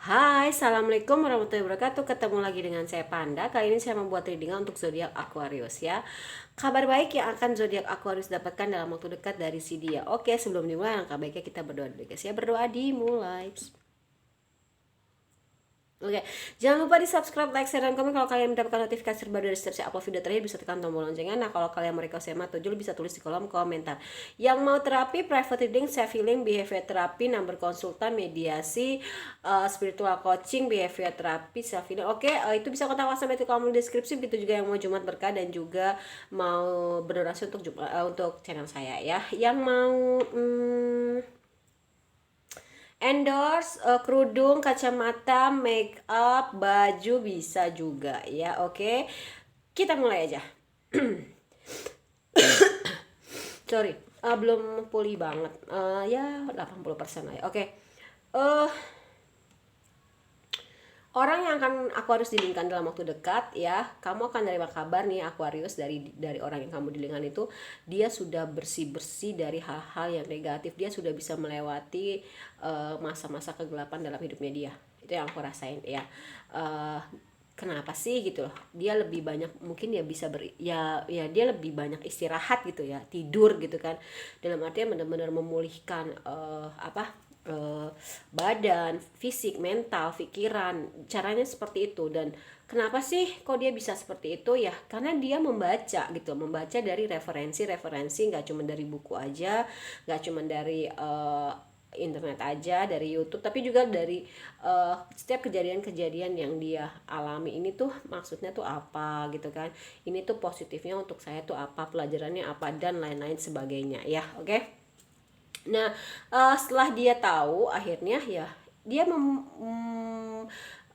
Hai, assalamualaikum warahmatullahi wabarakatuh. Ketemu lagi dengan saya Panda. Kali ini saya membuat reading untuk zodiak Aquarius ya. Kabar baik yang akan zodiak Aquarius dapatkan dalam waktu dekat dari si dia. Oke, sebelum dimulai, langkah baiknya kita berdoa dulu guys ya. Berdoa dimulai. Oke, jangan lupa di subscribe, like, share, dan komen kalau kalian mendapatkan notifikasi terbaru dari setiap saya upload video terakhir. Bisa tekan tombol loncengnya. Nah, kalau kalian mau request sama Tojul bisa tulis di kolom komentar. Yang mau terapi, private reading, self healing, behavior terapi, number konsultan, mediasi, spiritual coaching, behavior terapi, self healing. Oke, itu bisa kontak WhatsApp itu kamu di deskripsi. Begitu juga yang mau Jumat berkah dan juga mau berdonasi untuk channel saya ya. Yang mau endorse kerudung, kacamata, make up, baju bisa juga ya. Oke. Kita mulai aja. Sorry, belum pulih banget. Ya 80% lah ya. Oke. Eh Orang yang akan Aquarius dilingkan dalam waktu dekat ya, kamu akan menerima kabar nih Aquarius dari orang yang kamu dilingkan itu, dia sudah bersih-bersih dari hal-hal yang negatif, dia sudah bisa melewati masa-masa kegelapan dalam hidupnya dia. Itu yang aku rasain ya. Kenapa sih gitu loh? Dia lebih banyak mungkin dia bisa ya dia lebih banyak istirahat gitu ya, tidur gitu kan. Dalam artian benar-benar memulihkan eh, badan, fisik, mental, pikiran, caranya seperti itu. Dan kenapa sih kok dia bisa seperti itu ya? Karena dia membaca gitu, membaca dari referensi-referensi, nggak cuma dari buku aja, nggak cuma dari internet aja, dari YouTube, tapi juga dari setiap kejadian-kejadian yang dia alami ini tuh maksudnya tuh apa gitu kan, ini tuh positifnya untuk saya tuh apa, pelajarannya apa, dan lain-lain sebagainya ya. Oke. Nah, setelah dia tahu akhirnya ya dia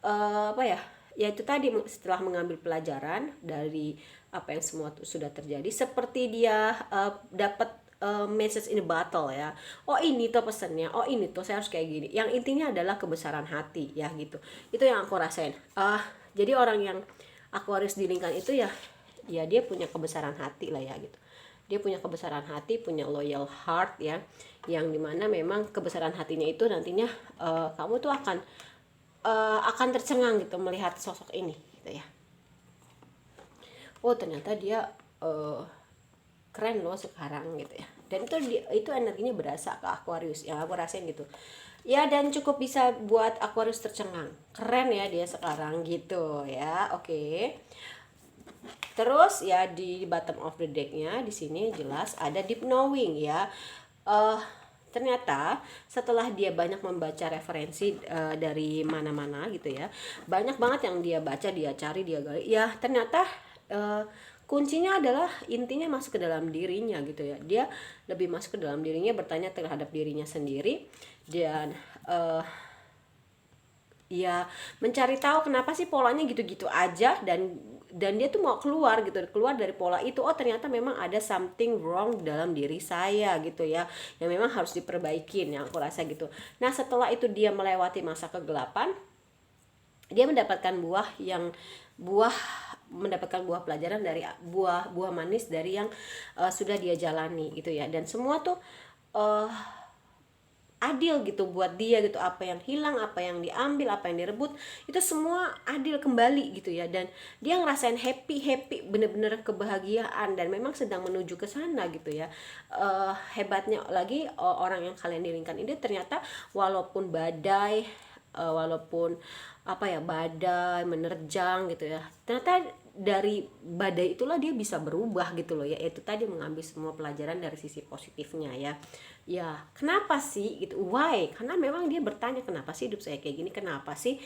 apa ya? Ya itu tadi, setelah mengambil pelajaran dari apa yang semua sudah terjadi, seperti dia dapat message in a bottle ya. Oh ini tuh pesannya, oh ini tuh saya harus kayak gini. Yang intinya adalah kebesaran hati ya gitu. Itu yang aku rasain. Jadi orang yang Aquarius dilingkan itu ya dia punya kebesaran hati lah ya gitu. Dia punya kebesaran hati, punya loyal heart ya, yang dimana memang kebesaran hatinya itu nantinya kamu tuh akan tercengang gitu melihat sosok ini gitu ya. Oh ternyata dia uh, keren loh sekarang gitu ya. Dan itu energinya berasa ke Aquarius ya, aku rasain gitu ya. Dan cukup bisa buat Aquarius tercengang, keren ya dia sekarang gitu ya. Oke. Terus ya di bottom of the decknya di sini jelas ada deep knowing ya. uh, Ternyata setelah dia banyak membaca referensi dari mana-mana gitu ya, banyak banget yang dia baca, dia cari, dia gali ya, ternyata uh, kuncinya adalah intinya masuk ke dalam dirinya gitu ya. Dia lebih masuk ke dalam dirinya, bertanya terhadap dirinya sendiri, dan ya mencari tahu kenapa sih polanya gitu-gitu aja, dan dia tuh mau keluar gitu, keluar dari pola itu. Oh ternyata memang ada something wrong dalam diri saya gitu ya, yang memang harus diperbaikin, yang aku rasa gitu. Nah setelah itu dia melewati masa kegelapan, dia buah mendapatkan buah pelajaran dari buah manis dari yang sudah dia jalani gitu ya. Dan semua tuh uh, adil gitu buat dia gitu, apa yang hilang, apa yang diambil, apa yang direbut, itu semua adil kembali gitu ya. Dan dia ngerasain happy bener-bener kebahagiaan, dan memang sedang menuju ke sana gitu ya. Hebatnya lagi orang yang kalian dilingkan ini ternyata walaupun badai, walaupun badai menerjang gitu ya, ternyata dari badai itulah dia bisa berubah gitu loh ya. Itu tadi mengambil semua pelajaran dari sisi positifnya ya. Ya kenapa sih gitu, why? Karena memang dia bertanya, kenapa sih hidup saya kayak gini, kenapa sih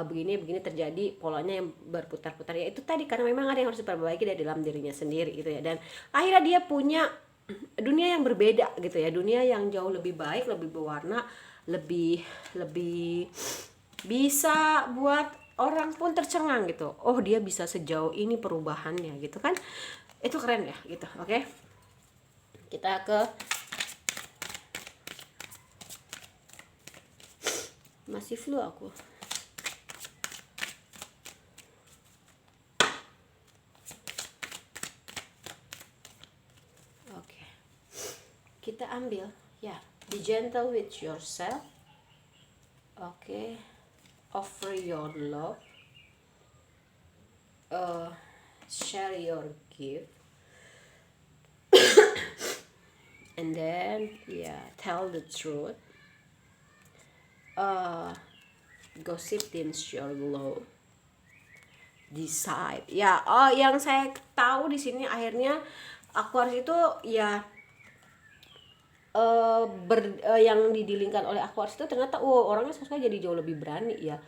begini begini terjadi, polanya yang berputar-putar. Ya itu tadi, karena memang ada yang harus diperbaiki dari dalam dirinya sendiri gitu ya. Dan akhirnya dia punya dunia yang berbeda gitu ya, dunia yang jauh lebih baik, lebih berwarna, lebih lebih bisa buat orang pun tercengang gitu. Oh dia bisa sejauh ini perubahannya gitu kan. Itu keren ya gitu. Oke, kita ke, masih flu aku. Oke, kita ambil ya, be gentle with yourself. Oke, offer your love, share your gift, and then tell the truth, gossip dims your glow, decide. Yang saya tahu di sini akhirnya Aquarius itu yang didilingkan oleh Aquarius itu ternyata orangnya sosoknya jadi jauh lebih berani ya,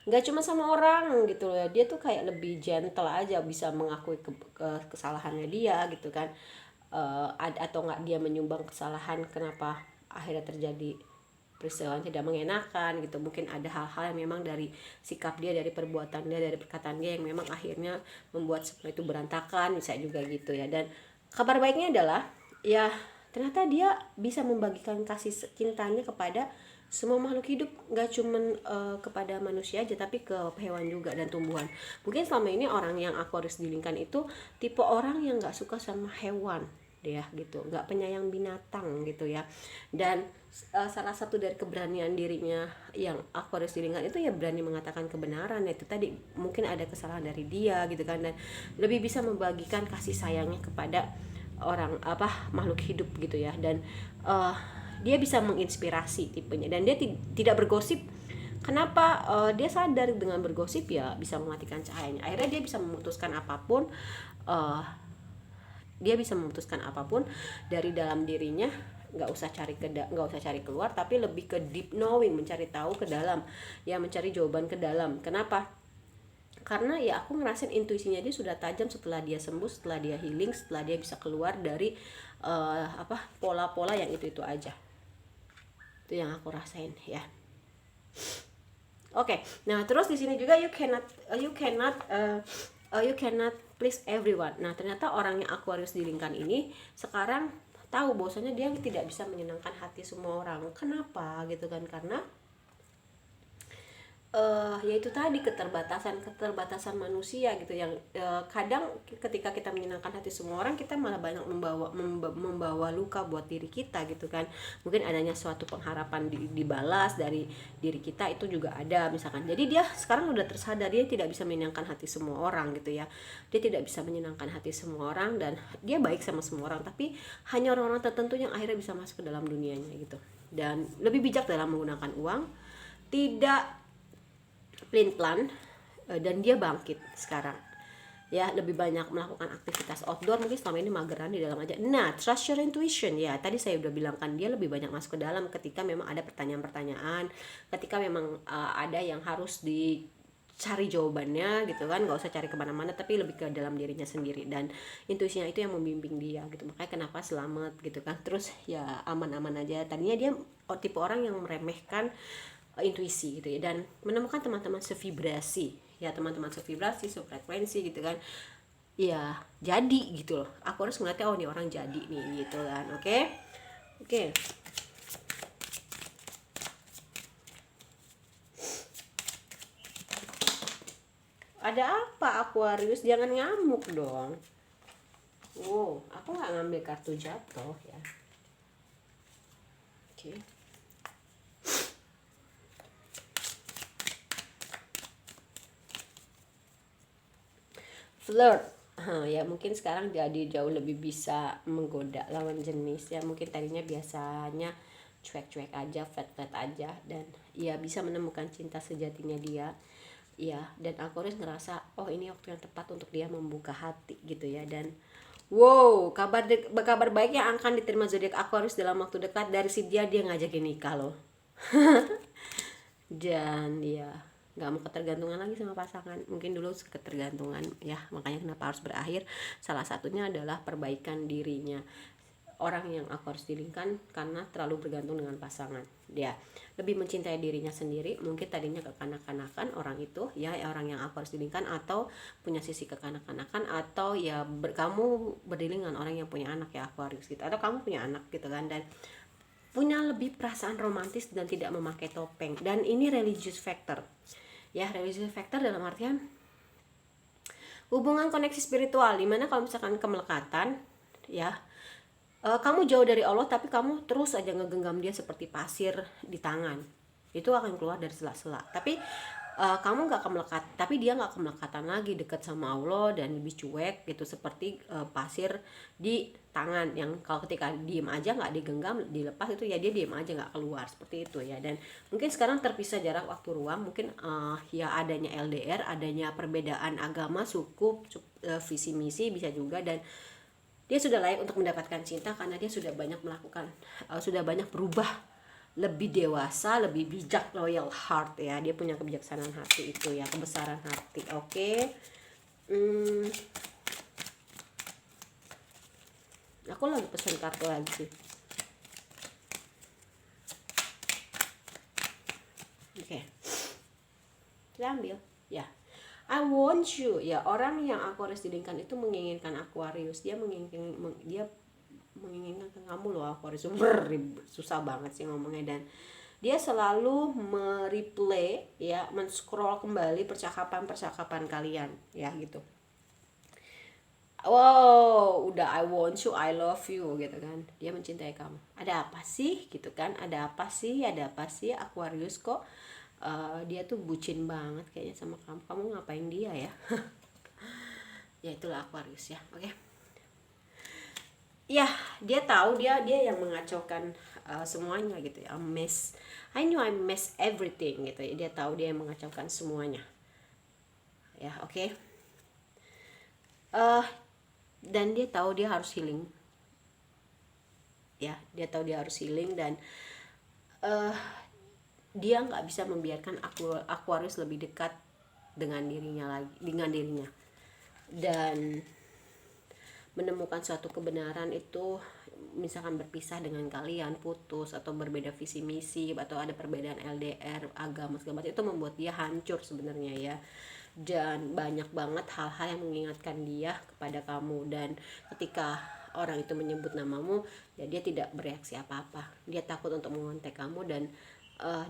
nggak cuma sama orang gitu loh, dia tuh kayak lebih gentle aja, bisa mengakui kesalahannya dia gitu kan, atau nggak dia menyumbang kesalahan kenapa akhirnya terjadi peristiwa yang tidak mengenakan gitu. Mungkin ada hal-hal yang memang dari sikap dia, dari perbuatan dia, dari perkataan dia yang memang akhirnya membuat semua itu berantakan, bisa juga gitu ya. Dan kabar baiknya adalah ternyata dia bisa membagikan kasih cintanya kepada semua makhluk hidup, nggak cuman kepada manusia aja tapi ke hewan juga dan tumbuhan. Mungkin selama ini orang yang Aquarius dilingkan itu tipe orang yang nggak suka sama hewan dia gitu, nggak penyayang binatang gitu ya. Dan salah satu dari keberanian dirinya yang Aquarius dilingkan itu berani mengatakan kebenaran. Itu tadi mungkin ada kesalahan dari dia gitu kan, dan lebih bisa membagikan kasih sayangnya kepada orang makhluk hidup gitu ya. Dan dia bisa menginspirasi tipenya, dan dia tidak bergosip. Kenapa? Dia sadar dengan bergosip bisa mematikan cahayanya. Akhirnya dia bisa memutuskan apapun, dari dalam dirinya, nggak usah cari keluar, tapi lebih ke deep knowing, mencari tahu ke dalam, mencari jawaban ke dalam. Kenapa? Karena aku ngerasain intuisinya dia sudah tajam setelah dia sembuh, setelah dia healing, setelah dia bisa keluar dari pola-pola yang itu aja. Itu yang aku rasain ya. Oke. Nah, terus di sini juga you cannot please everyone. Nah, ternyata orang yang Aquarius dilingkan ini sekarang tahu bahwasanya dia tidak bisa menyenangkan hati semua orang. Kenapa gitu kan? Karena yaitu tadi keterbatasan manusia gitu, yang kadang ketika kita menyenangkan hati semua orang, kita malah banyak membawa luka buat diri kita gitu kan. Mungkin adanya suatu pengharapan dibalas dari diri kita, itu juga ada misalkan. Jadi dia sekarang udah tersadar dia tidak bisa menyenangkan hati semua orang gitu ya. Dia tidak bisa menyenangkan hati semua orang, dan dia baik sama semua orang, tapi hanya orang-orang tertentu yang akhirnya bisa masuk ke dalam dunianya gitu. Dan lebih bijak dalam menggunakan uang, tidak plan, dan dia bangkit sekarang ya, lebih banyak melakukan aktivitas outdoor. Mungkin selama ini mageran di dalam aja. Nah, trust your intuition ya, tadi saya udah bilang kan, dia lebih banyak masuk ke dalam ketika memang ada pertanyaan-pertanyaan, ketika memang ada yang harus dicari jawabannya gitu kan. Nggak usah cari kemana-mana, tapi lebih ke dalam dirinya sendiri, dan intuisinya itu yang membimbing dia gitu. Makanya kenapa selamat gitu kan, terus aman-aman aja. Tadinya dia tipe orang yang meremehkan intuisi gitu ya, dan menemukan teman-teman sevibrasi ya, teman-teman sevibrasi, sefrekuensi gitu kan ya. Jadi gitu loh, aku harus ngeliatnya ini orang jadi nih gitu kan. Oke. Ada apa Aquarius? Jangan ngamuk dong. Aku nggak ngambil kartu jatuh ya. Oke. Flirt, ya mungkin sekarang jadi jauh lebih bisa menggoda lawan jenis ya. Mungkin tadinya biasanya cuek-cuek aja, flat-flat aja, dan bisa menemukan cinta sejatinya dia ya. Dan Aquarius ngerasa ini waktu yang tepat untuk dia membuka hati gitu ya. Dan kabar baik yang akan diterima zodiak Aquarius dalam waktu dekat dari si dia ngajakin nikah loh. Dan nggak mau ketergantungan lagi sama pasangan. Mungkin dulu ketergantungan ya, makanya kenapa harus berakhir. Salah satunya adalah perbaikan dirinya. Orang yang Aquarius dilingkan karena terlalu bergantung dengan pasangan. Dia lebih mencintai dirinya sendiri. Mungkin tadinya kekanak-kanakan orang itu ya, orang yang Aquarius dilingkan, atau punya sisi kekanak-kanakan, atau kamu berdiling dengan orang yang punya anak ya Aquarius gitu, atau kamu punya anak gitu kan, dan punya lebih perasaan romantis dan tidak memakai topeng. Dan ini religious factor ya, religious factor dalam artian hubungan koneksi spiritual, dimana kalau misalkan kemelekatan ya, kamu jauh dari Allah tapi kamu terus aja ngegenggam dia seperti pasir di tangan, itu akan keluar dari sela-sela. Tapi kamu nggak akan melekat, tapi dia nggak akan melekatan lagi dekat sama Allah dan lebih cuek gitu, seperti pasir di tangan yang kalau ketika diem aja nggak digenggam dilepas itu ya dia diem aja nggak keluar, seperti itu ya. Dan mungkin sekarang terpisah jarak waktu ruang, mungkin ya adanya LDR, adanya perbedaan agama, suku, visi misi bisa juga, dan dia sudah layak untuk mendapatkan cinta karena dia sudah banyak melakukan, sudah banyak berubah, lebih dewasa, lebih bijak, loyal heart ya. Dia punya kebijaksanaan hati itu ya, kebesaran hati. Oke. Aku lagi pesen kartu lagi sih. Oke. Kita ambil ya. I want you ya, orang yang Aquarius didengkan itu menginginkan Aquarius, dia menginginkan ke kamu loh Aquarius. Susah banget sih ngomongnya. Dan dia selalu mereplay ya, men-scroll kembali percakapan kalian ya gitu. Wow, udah I want you, I love you gitu kan. Dia mencintai kamu. Ada apa sih gitu kan? Ada apa sih Aquarius kok dia tuh bucin banget kayaknya sama kamu. Kamu ngapain dia ya? Ya itulah Aquarius ya. Oke. Ya, dia tahu dia yang mengacaukan semuanya gitu ya. I knew I mess everything gitu ya. Dia tahu dia yang mengacaukan semuanya. Ya, oke. Dan dia tahu dia harus healing. Ya, dia tahu dia harus healing, dan dia nggak bisa membiarkan Aquarius lebih dekat dengan dirinya. Dan menemukan suatu kebenaran itu, misalkan berpisah dengan kalian, putus atau berbeda visi misi atau ada perbedaan LDR, agama segala macam, itu membuat dia hancur sebenarnya ya. Dan banyak banget hal-hal yang mengingatkan dia kepada kamu, dan ketika orang itu menyebut namamu ya dia tidak bereaksi apa-apa. Dia takut untuk mengontak kamu, dan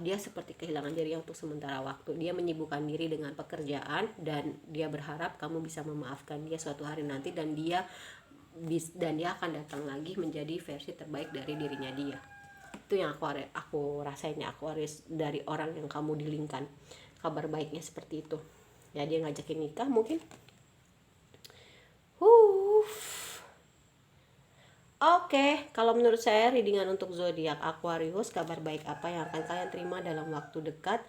dia seperti kehilangan diri untuk sementara waktu. Dia menyibukkan diri dengan pekerjaan, dan dia berharap kamu bisa memaafkan dia suatu hari nanti, dan dia akan datang lagi menjadi versi terbaik dari dirinya dia. Itu yang aku rasain ya Aquarius, dari orang yang kamu dilingkan. Kabar baiknya seperti itu ya, dia ngajakin nikah mungkin. Oke, kalau menurut saya readingan untuk zodiak Aquarius, kabar baik apa yang akan kalian terima dalam waktu dekat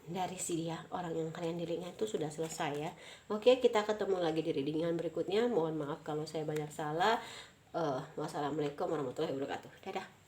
dari si dia, orang yang kalian dirinya itu sudah selesai ya. Oke, kita ketemu lagi di readingan berikutnya. Mohon maaf kalau saya banyak salah. Wassalamualaikum warahmatullahi wabarakatuh. Dadah.